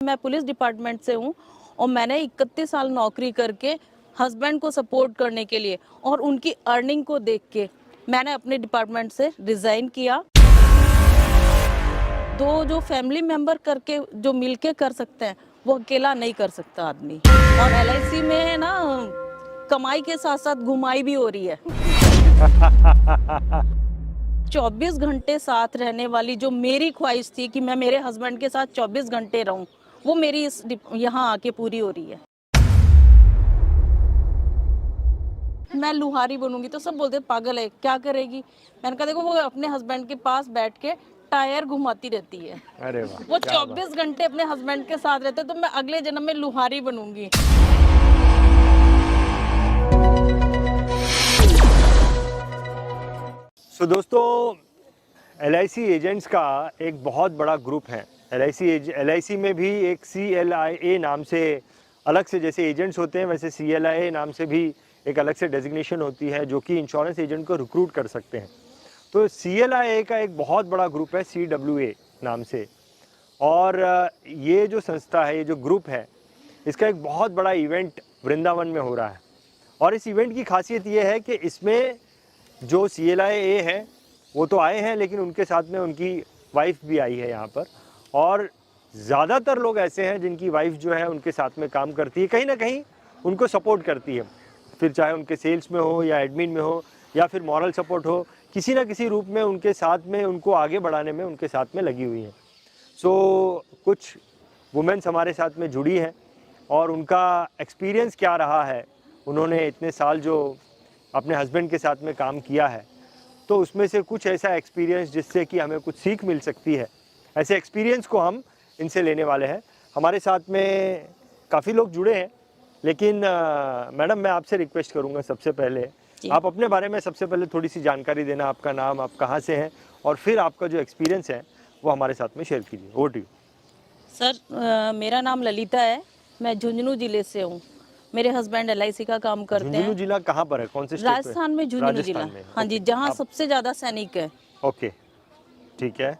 मैं police department से हूँ और मैंने 31 साल नौकरी करके हस्बैंड को सपोर्ट करने के लिए और उनकी अर्निंग को देख के मैंने अपने डिपार्टमेंट से रिजाइन किया। दो जो फैमिली मेंबर करके जो मिलके कर सकते हैं वो अकेला नहीं कर सकता आदमी। और एलआईसी में है ना, कमाई के साथ साथ घुमाई भी हो रही है। 24 घंटे साथ रहने वाली जो मेरी ख्वाहिश थी कि मैं मेरे हस्बैंड के साथ 24 घंटे रहूं, वो मेरी यहाँ आके पूरी हो रही है। मैं लुहारी बनूंगी तो सब बोलते पागल है, क्या करेगी। मैंने कहा देखो, वो अपने हस्बैंड के पास बैठ के टायर घुमाती रहती है। अरे वाह, वो 24 घंटे अपने हस्बैंड के साथ रहते, तो मैं अगले जन्म में लुहारी बनूंगी। सो दोस्तों, LIC एजेंट्स का एक बहुत बड़ा ग्रुप है। LIC में भी एक CLIA नाम से अलग से, जैसे एजेंट्स होते हैं वैसे CLIA नाम से भी एक अलग से डेजिग्नेशन होती है जो कि इंश्योरेंस एजेंट को रिक्रूट कर सकते हैं। तो CLIA का एक बहुत बड़ा ग्रुप है CWA नाम से, और ये जो संस्था है, ये जो ग्रुप है, इसका एक बहुत बड़ा इवेंट वृंदावन में हो रहा है। और इस इवेंट की खासियत ये है कि इसमें जो CLIA है वो तो आए हैं, लेकिन उनके साथ में उनकी वाइफ भी आई है यहाँ पर। और ज़्यादातर लोग ऐसे हैं जिनकी वाइफ जो है उनके साथ में काम करती है, कहीं ना कहीं उनको सपोर्ट करती है, फिर चाहे उनके सेल्स में हो या एडमिन में हो या फिर मॉरल सपोर्ट हो, किसी ना किसी रूप में उनके साथ में, उनको आगे बढ़ाने में उनके साथ में लगी हुई हैं। सो कुछ वुमेन्स हमारे साथ में जुड़ी हैं और उनका एक्सपीरियंस क्या रहा है, उन्होंने इतने साल जो अपने हस्बैंड के साथ में काम किया है, तो उसमें से कुछ ऐसा एक्सपीरियंस जिससे कि हमें कुछ सीख मिल सकती है, ऐसे एक्सपीरियंस को हम इनसे लेने वाले हैं। हमारे साथ में काफ़ी लोग जुड़े हैं, लेकिन मैडम मैं आपसे रिक्वेस्ट करूंगा, सबसे पहले आप अपने बारे में सबसे पहले थोड़ी सी जानकारी देना, आपका नाम, आप कहाँ से हैं, और फिर आपका जो एक्सपीरियंस है वो हमारे साथ में शेयर कीजिए। Over to you. सर, मेरा नाम ललिता है, मैं झुंझुनू जिले से हूँ। मेरे हस्बैंड LIC का काम करते हैं। झुंझुनू जिला कहाँ पर है, कौन से स्टेट पे? राजस्थान में झुंझुनू जिला। हाँ जी, जहाँ सबसे ज़्यादा सैनिक है। ओके, ठीक है।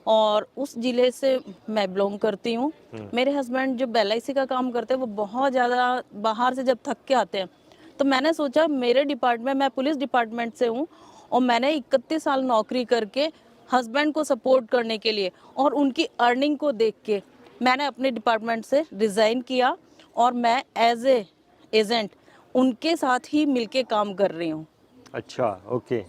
और उस जिले से मैं बिलोंग करती हूँ। मेरे हस्बैंड जो LIC का काम करते हैं वो बहुत ज़्यादा बाहर से जब थक के आते हैं, तो मैंने सोचा मेरे डिपार्टमेंट, मैं पुलिस डिपार्टमेंट से हूँ और मैंने 31 साल नौकरी करके हस्बैंड को सपोर्ट करने के लिए और उनकी अर्निंग को देख के मैंने अपने डिपार्टमेंट से रिज़ाइन किया और मैं एज ए एजेंट उनके साथ ही मिलके काम कर रही हूँ। अच्छा, ओके।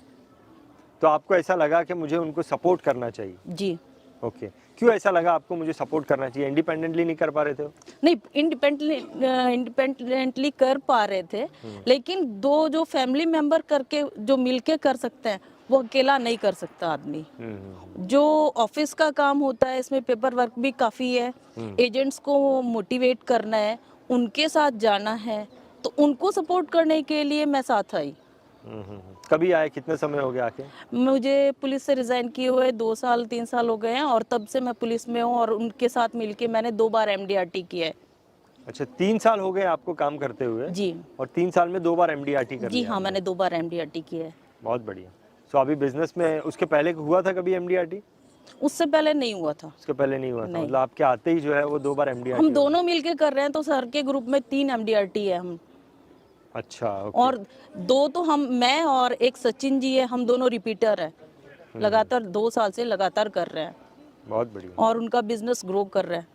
तो आपको ऐसा लगा कि मुझे उनको सपोर्ट करना चाहिए? जी। ओके, क्यों ऐसा लगा आपको मुझे सपोर्ट करना चाहिए? इंडिपेंडेंटली नहीं कर पा रहे थे? नहीं, इंडिपेंडेंटली कर पा रहे थे, लेकिन दो जो फैमिली मेंबर करके जो मिलके कर सकते हैं वो अकेला नहीं कर सकता आदमी। जो ऑफिस का काम होता है इसमें पेपर वर्क भी काफ़ी है, एजेंट्स को मोटिवेट करना है, उनके साथ जाना है, तो उनको सपोर्ट करने के लिए मैं साथ आई। कभी आए, कितने समय हो गया आके? मुझे पुलिस से रिजाइन किए हुए 2 साल 3 साल हो गए हैं और तब से मैं पुलिस में हूँ और उनके साथ मिलके मैंने 2 बार MDRT किया है। अच्छा, 3 साल हो गए आपको काम करते हुए? जी। और 3 साल में 2 बार MDRT कर जी लिया? हाँ, मैंने 2 बार MDRT किया है। बहुत बढ़िया। सो अभी बिजनेस में, उसके पहले हुआ था कभी MDRT? उससे पहले नहीं हुआ था। उसके पहले नहीं हुआ था, नहीं। मतलब आपके आते ही जो है वो 2 बार MDRT? हम दोनों मिलके कर रहे हैं, तो सर के ग्रुप में 3 MDRT है हम। अच्छा, ओके। और 2 तो मैं और एक सचिन जी है, हम दोनों रिपीटर है। लगातार 2 साल से लगातार कर रहे हैं। बहुत बढ़िया। और उनका बिजनेस ग्रो कर रहा है।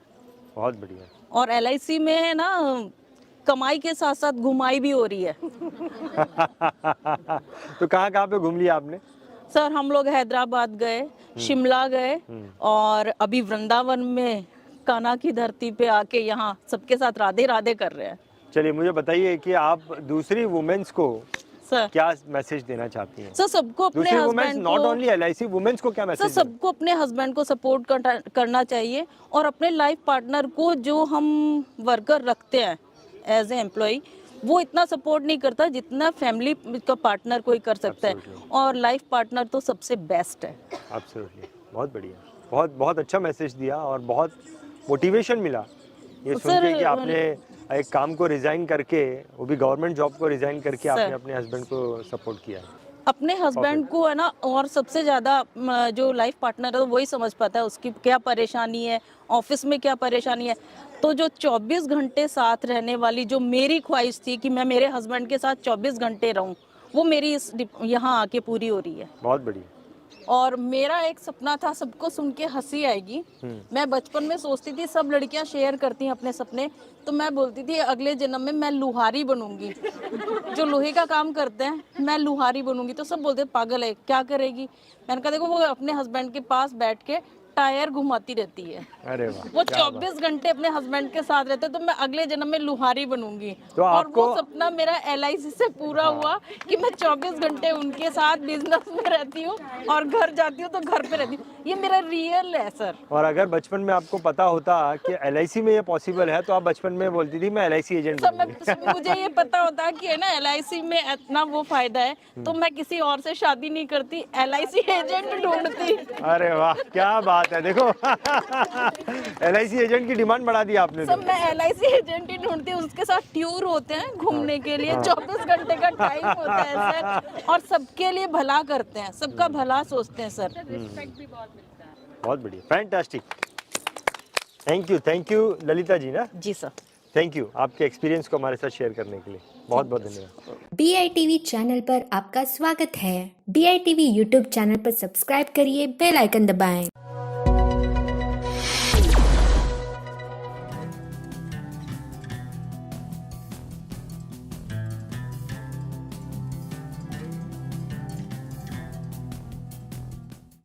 बहुत बढ़िया। और LIC में है ना, कमाई के साथ साथ घुमाई भी हो रही है। तो कहाँ कहाँ पे घूम लिया आपने? सर, हम लोग हैदराबाद गए, शिमला गए और अभी वृंदावन में कान्हा की धरती पे आके यहाँ सबके साथ राधे राधे कर रहे हैं। चलिए मुझे बताइए कि आप दूसरी वुमेन्स को सर क्या मैसेज देना चाहती हैं? सर, सबको अपने दूसरी वुमेन्स, हस्बैंड नॉट को, ओनली LIC वुमेन्स को क्या सर मैसेज? सबको अपने हस्बैंड को सपोर्ट करना चाहिए और अपने लाइफ पार्टनर को, जो हम वर्कर रखते हैं एज ए एम्प्लॉय, वो इतना सपोर्ट नहीं करता जितना फैमिली का पार्टनर कोई कर सकता है। और लाइफ पार्टनर तो सबसे बेस्ट है। एब्सोल्युटली, बहुत बढ़िया, बहुत बहुत अच्छा मैसेज दिया और बहुत मोटिवेशन मिला ये सुन के कि आपने एक काम को रिजाइन करके, वो भी गवर्नमेंट जॉब को रिजाइन करके आपने अपने हस्बैंड को सपोर्ट किया। अपने हस्बैंड को है ना, और सबसे ज्यादा जो लाइफ पार्टनर है वही समझ पाता है उसकी क्या परेशानी है, ऑफिस में क्या परेशानी है। तो जो 24 घंटे साथ रहने वाली जो मेरी ख्वाहिश थी कि मैं मेरे हस्बैंड के साथ 24 घंटे रहूं, वो मेरी यहाँ आके पूरी हो रही है। बहुत बढ़िया। और मेरा एक सपना था, सबको सुन के हंसी आएगी, मैं बचपन में सोचती थी, सब लड़कियां शेयर करती हैं अपने सपने, तो मैं बोलती थी अगले जन्म में मैं लुहारी बनूंगी, जो लोहे का काम करते हैं, मैं लुहारी बनूंगी। तो सब बोलते पागल है, क्या करेगी? मैंने कहा देखो, वो अपने हस्बैंड के पास बैठ के टायर घुमाती रहती है, अरे वाह, वो क्या 24 घंटे अपने हस्बैंड के साथ रहते, तो मैं अगले जन्म में लुहारी बनूंगी। तो और आपको वो सपना मेरा LIC से पूरा हुआ कि मैं 24 घंटे उनके साथ बिजनेस में रहती हूँ, और घर जाती हूँ तो घर पे रहती हूँ। ये मेरा रियल है सर। और अगर बचपन में आपको पता होता कि LIC में ये पॉसिबल है, तो आप बचपन में बोलती थी मैं LIC एजेंट सब बनूंगी। मुझे ये पता होता है कि है ना LIC में इतना वो फायदा है, तो मैं किसी और से शादी नहीं करती, LIC एजेंट ढूंढती। अरे वाह, क्या बात है। देखो LIC एजेंट की डिमांड बढ़ा दी आपने तो। सब मैं LIC एजेंट ही ढूंढती हूँ, उसके साथ टूर होते हैं घूमने के लिए, 24 घंटे का टाइम होता है सर, और सबके लिए भला करते हैं, सबका भला सोचते हैं सर। बहुत बढ़िया, fantastic. Thank you Lalita ji ना। जी सर। थैंक यू आपके एक्सपीरियंस को हमारे साथ शेयर करने के लिए, बहुत बहुत धन्यवाद। BITV चैनल पर आपका स्वागत है। BITV यूट्यूब चैनल पर सब्सक्राइब करिए, बेल आइकन दबाएं।